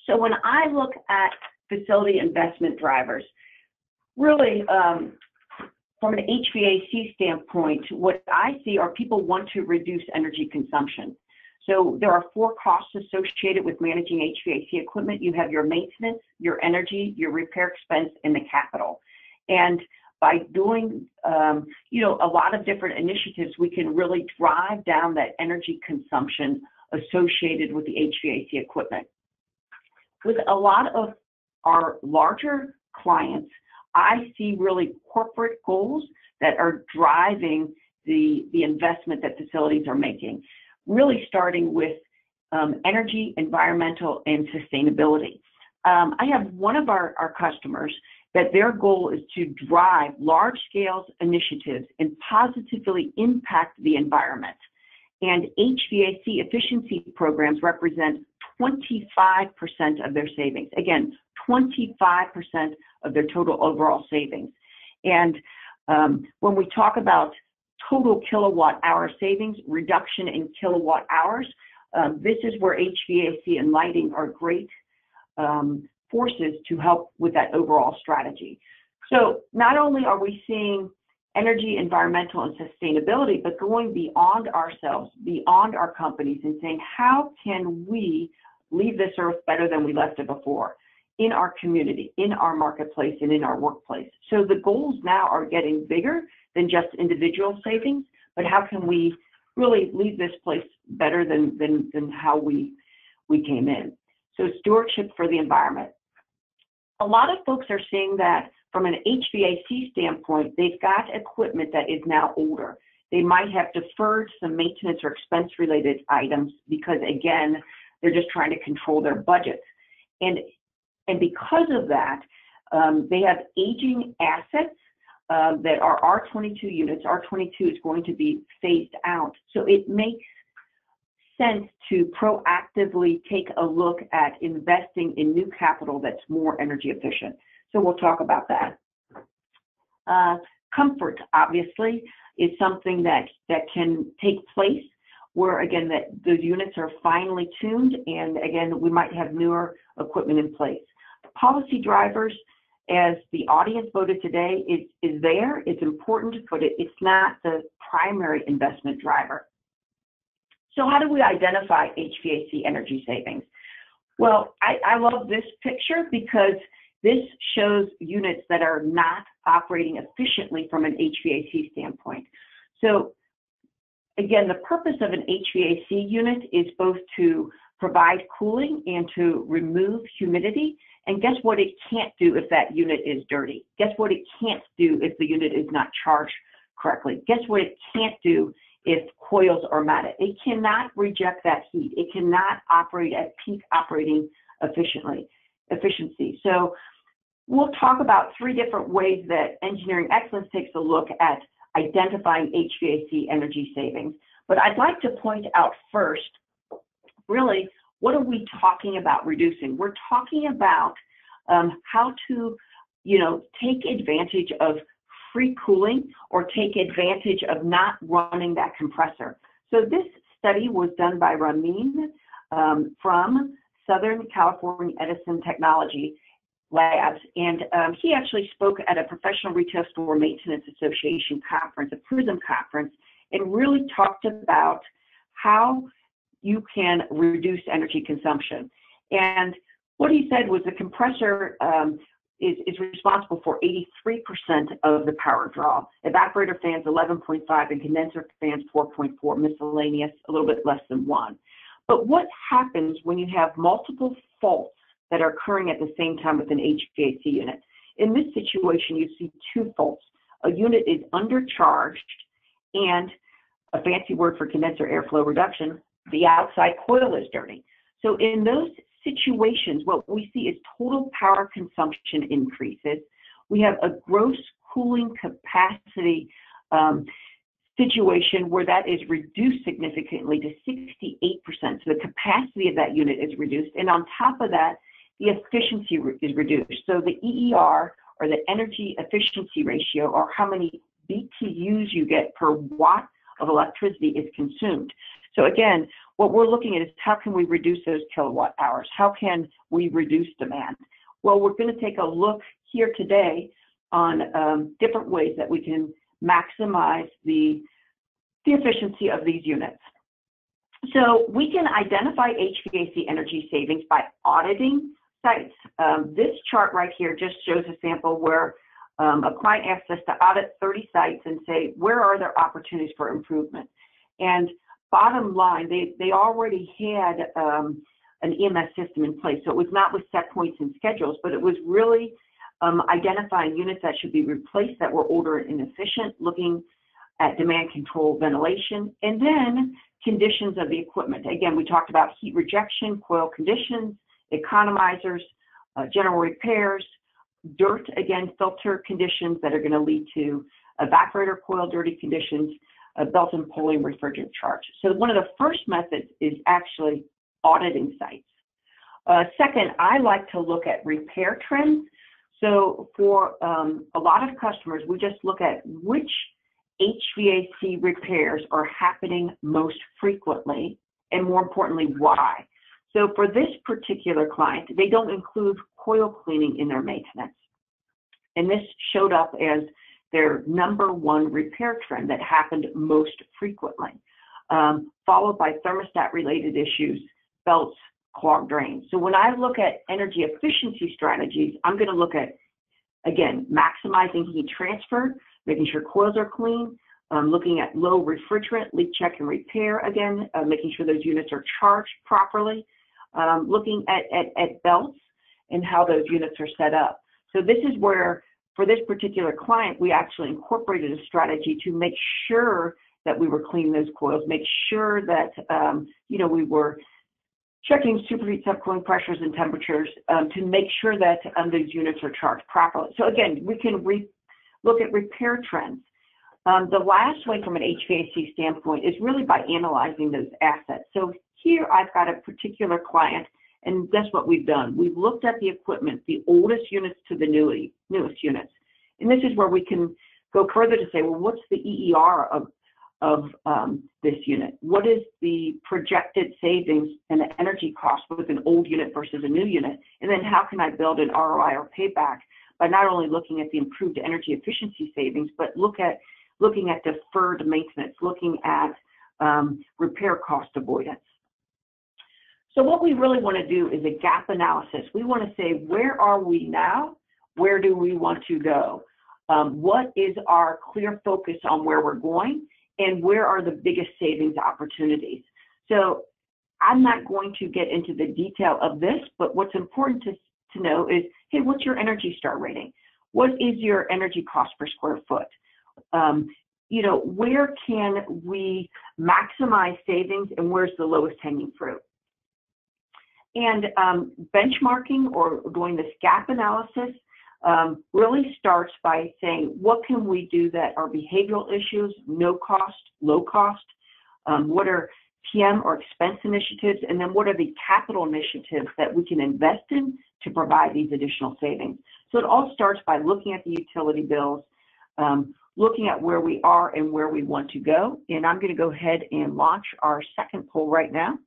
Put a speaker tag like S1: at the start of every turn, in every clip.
S1: So when I look at facility investment drivers, really from an HVAC standpoint, what I see are people want to reduce energy consumption. So there are 4 costs associated with managing HVAC equipment. You have your maintenance, your energy, your repair expense, and the capital. And by doing, a lot of different initiatives, we can really drive down that energy consumption associated with the HVAC equipment. With a lot of our larger clients, I see really corporate goals that are driving the investment that facilities are making, really starting with energy, environmental, and sustainability. I have one of our customers that their goal is to drive large-scale initiatives and positively impact the environment. And HVAC efficiency programs represent 25% of their savings. Again, 25% of their total overall savings. And when we talk about total kilowatt hour savings, reduction in kilowatt hours, this is where HVAC and lighting are great forces to help with that overall strategy. So not only are we seeing energy, environmental, and sustainability, but going beyond ourselves, beyond our companies, and saying, how can we leave this earth better than we left it before, in our community, in our marketplace, and in our workplace? So the goals now are getting bigger than just individual savings, but how can we really leave this place better than how we came in? So stewardship for the environment. A lot of folks are seeing that from an HVAC standpoint, they've got equipment that is now older. They might have deferred some maintenance or expense-related items because, again, they're just trying to control their budgets. And because of that, they have aging assets that are R22 units. R22 is going to be phased out. So it makes sense to proactively take a look at investing in new capital that's more energy efficient. So we'll talk about that. Comfort, obviously, is something that can take place where, again, that the units are finely tuned, and again, we might have newer equipment in place. Policy drivers, as the audience voted today, is there. It's important, but it's not the primary investment driver. So how do we identify HVAC energy savings? Well, I love this picture because this shows units that are not operating efficiently from an HVAC standpoint. So again, the purpose of an HVAC unit is both to provide cooling and to remove humidity. And guess what it can't do if that unit is dirty? Guess what it can't do if the unit is not charged correctly? Guess what it can't do if coils are matted? It cannot reject that heat. It cannot operate at peak operating efficiency. So we'll talk about 3 different ways that engineering excellence takes a look at identifying HVAC energy savings. But I'd like to point out first, really, what are we talking about reducing? We're talking about how to, take advantage of free cooling or take advantage of not running that compressor. So this study was done by Ramin from Southern California Edison Technology Labs, and he actually spoke at a Professional Retail Store Maintenance Association conference, a PRISM conference, and really talked about how you can reduce energy consumption. And what he said was the compressor is responsible for 83% of the power draw. Evaporator fans 11.5 and condenser fans 4.4, miscellaneous a little bit less than 1. But what happens when you have multiple faults that are occurring at the same time with an HVAC unit? In this situation, you see 2 faults. A unit is undercharged, and a fancy word for condenser airflow reduction, the outside coil is dirty. So in those situations, what we see is total power consumption increases. We have a gross cooling capacity situation where that is reduced significantly to 68%. So the capacity of that unit is reduced. And on top of that, the efficiency is reduced. So the EER, or the energy efficiency ratio, or how many BTUs you get per watt of electricity, is consumed. So again, what we're looking at is how can we reduce those kilowatt hours? How can we reduce demand? Well, we're going to take a look here today on different ways that we can maximize the efficiency of these units. So we can identify HVAC energy savings by auditing sites. This chart right here just shows a sample where a client asked us to audit 30 sites and say, where are there opportunities for improvement? And bottom line, they already had an EMS system in place. So it was not with set points and schedules, but it was really identifying units that should be replaced that were older and inefficient, looking at demand control, ventilation, and then conditions of the equipment. Again, we talked about heat rejection, coil conditions, economizers, general repairs, dirt, again, filter conditions that are going to lead to evaporator coil dirty conditions, belt and pulley refrigerant charge. So one of the first methods is actually auditing sites. Second, I like to look at repair trends. So for a lot of customers, we just look at which HVAC repairs are happening most frequently, and more importantly, why. So for this particular client, they don't include coil cleaning in their maintenance. And this showed up as their #1 repair trend that happened most frequently, followed by thermostat-related issues, belts, clogged drains. So when I look at energy efficiency strategies, I'm going to look at, again, maximizing heat transfer, making sure coils are clean, looking at low refrigerant, leak check and repair, again, making sure those units are charged properly, looking at belts and how those units are set up. So this is where, for this particular client, we actually incorporated a strategy to make sure that we were cleaning those coils, make sure that, we were checking superheat subcooling pressures and temperatures to make sure that those units are charged properly. So again, we can look at repair trends. The last way from an HVAC standpoint is really by analyzing those assets. So here I've got a particular client, and that's what we've done. We've looked at the equipment, the oldest units to the newest units. And this is where we can go further to say, well, what's the EER of this unit? What is the projected savings and the energy cost with an old unit versus a new unit? And then how can I build an ROI or payback by not only looking at the improved energy efficiency savings, but looking at deferred maintenance, looking at repair cost avoidance. So what we really want to do is a gap analysis. We want to say, where are we now? Where do we want to go? What is our clear focus on where we're going? And where are the biggest savings opportunities? So I'm not going to get into the detail of this, but what's important to know is, hey, what's your Energy Star rating? What is your energy cost per square foot? Where can we maximize savings and where's the lowest hanging fruit? And benchmarking or doing this gap analysis really starts by saying, what can we do that are behavioral issues, no cost, low cost? What are PM or expense initiatives? And then what are the capital initiatives that we can invest in to provide these additional savings? So it all starts by looking at the utility bills, looking at where we are and where we want to go. And I'm going to go ahead and launch our second poll right now.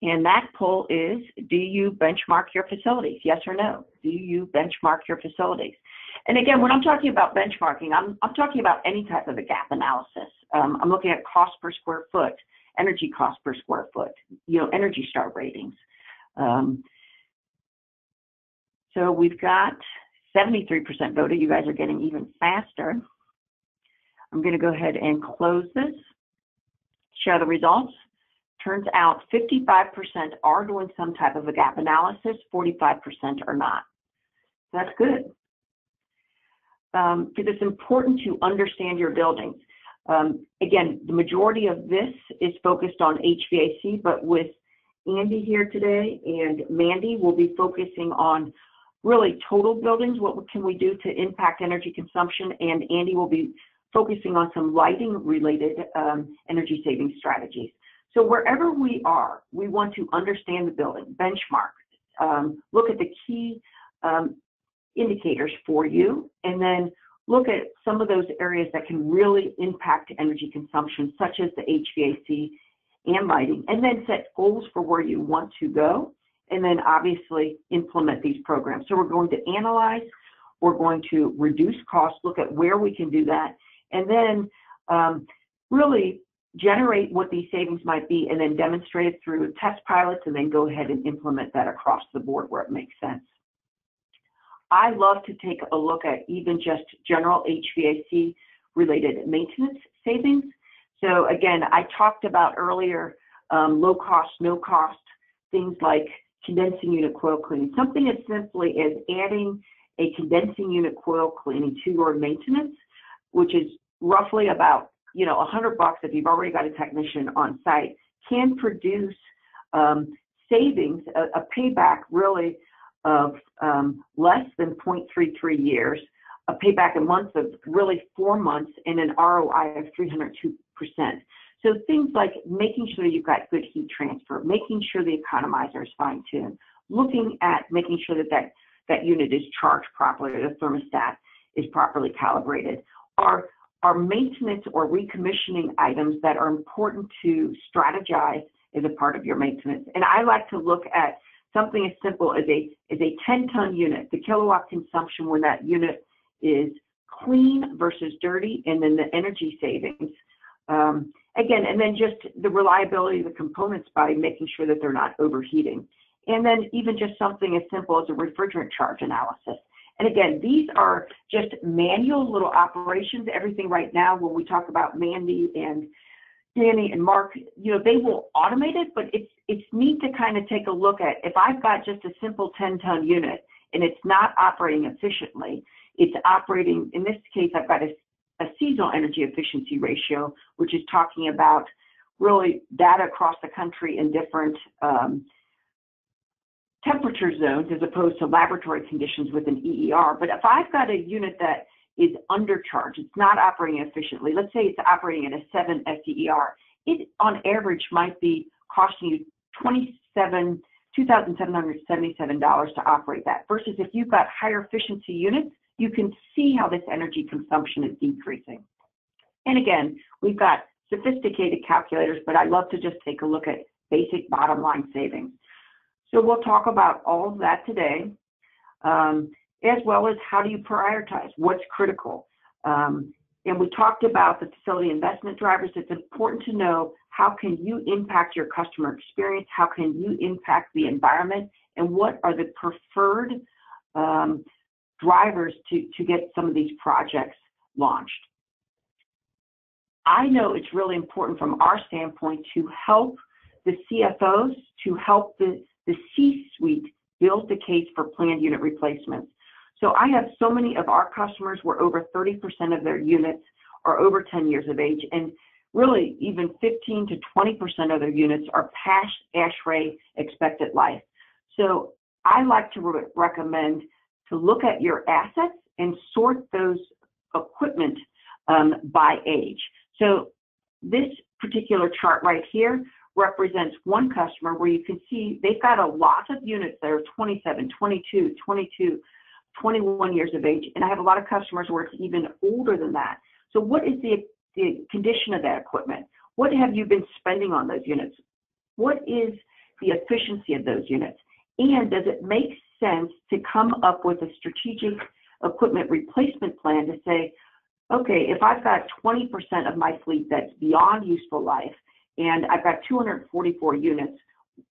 S1: And that poll is, do you benchmark your facilities? Yes or no? Do you benchmark your facilities? And again, when I'm talking about benchmarking, I'm talking about any type of a gap analysis. I'm looking at cost per square foot, energy cost per square foot, Energy Star ratings. So we've got 73% voted. You guys are getting even faster. I'm going to go ahead and close this, share the results. Turns out 55% are doing some type of a gap analysis, 45% are not. That's good. Because it's important to understand your buildings. Again, the majority of this is focused on HVAC, but with Andy here today and Mandy, we'll be focusing on really total buildings. What can we do to impact energy consumption? And Andy will be focusing on some lighting related energy saving strategies. So wherever we are, we want to understand the building, benchmark, look at the key indicators for you, and then look at some of those areas that can really impact energy consumption, such as the HVAC and lighting, and then set goals for where you want to go, and then obviously implement these programs. So we're going to analyze, we're going to reduce costs, look at where we can do that, and then really generate what these savings might be, and then demonstrate it through test pilots, and then go ahead and implement that across the board where it makes sense. I love to take a look at even just general HVAC related maintenance savings. So again, I talked about earlier low cost, no cost, things like condensing unit coil cleaning. Something as simply as adding a condensing unit coil cleaning to your maintenance, which is roughly about $100 if you've already got a technician on site, can produce savings, a payback really of less than 0.33 years, a payback in months of really 4 months, and an ROI of 302%. So things like making sure you've got good heat transfer, making sure the economizer is fine-tuned, looking at making sure that unit is charged properly, the thermostat is properly calibrated, are maintenance or recommissioning items that are important to strategize as a part of your maintenance. And I like to look at something as simple as a 10-ton unit, the kilowatt consumption when that unit is clean versus dirty, and then the energy savings. Again, and then just the reliability of the components by making sure that they're not overheating. And then even just something as simple as a refrigerant charge analysis. And again, these are just manual little operations. Everything right now, when we talk about Mandy and Danny and Mark, they will automate it, but it's neat to kind of take a look at, if I've got just a simple 10-ton unit and it's not operating efficiently, it's operating, in this case, I've got a seasonal energy efficiency ratio, which is talking about really data across the country in different temperature zones as opposed to laboratory conditions with an EER. But if I've got a unit that is undercharged, it's not operating efficiently, let's say it's operating at a 7 SEER, it on average might be costing you $2,777 to operate that, versus if you've got higher efficiency units, you can see how this energy consumption is decreasing. And again, we've got sophisticated calculators, but I love to just take a look at basic bottom line savings. So we'll talk about all of that today, as well as how do you prioritize, what's critical. And we talked about the facility investment drivers. It's important to know how can you impact your customer experience, how can you impact the environment, and what are the preferred drivers to get some of these projects launched. I know it's really important from our standpoint to help the CFOs, to help the C-suite build the case for planned unit replacements. So I have so many of our customers where over 30% of their units are over 10 years of age, and really even 15 to 20% of their units are past ASHRAE expected life. So I like to recommend to look at your assets and sort those equipment by age. So this particular chart right here represents one customer where you can see they've got a lot of units that are 27, 22, 21 years of age, and I have a lot of customers where it's even older than that. So what is the condition of that equipment? What have you been spending on those units? What is the efficiency of those units? And does it make sense to come up with a strategic equipment replacement plan to say, okay, if I've got 20% of my fleet that's beyond useful life, and I've got 244 units,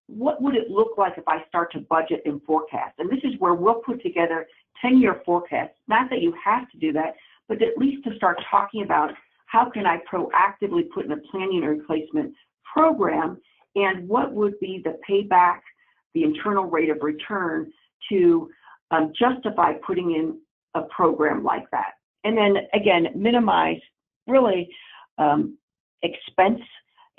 S1: what would it look like if I start to budget and forecast? And this is where we'll put together 10-year forecasts. Not that you have to do that, but at least to start talking about how can I proactively put in a planned unit replacement program, and what would be the payback, the internal rate of return to justify putting in a program like that. And then again, minimize really expense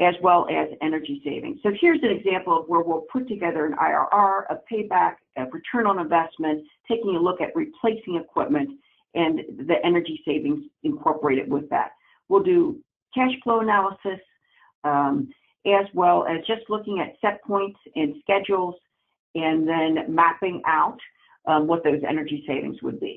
S1: as well as energy savings. So here's an example of where we'll put together an IRR, a payback, a return on investment, taking a look at replacing equipment and the energy savings incorporated with that. We'll do cash flow analysis, as well as just looking at set points and schedules, and then mapping out what those energy savings would be.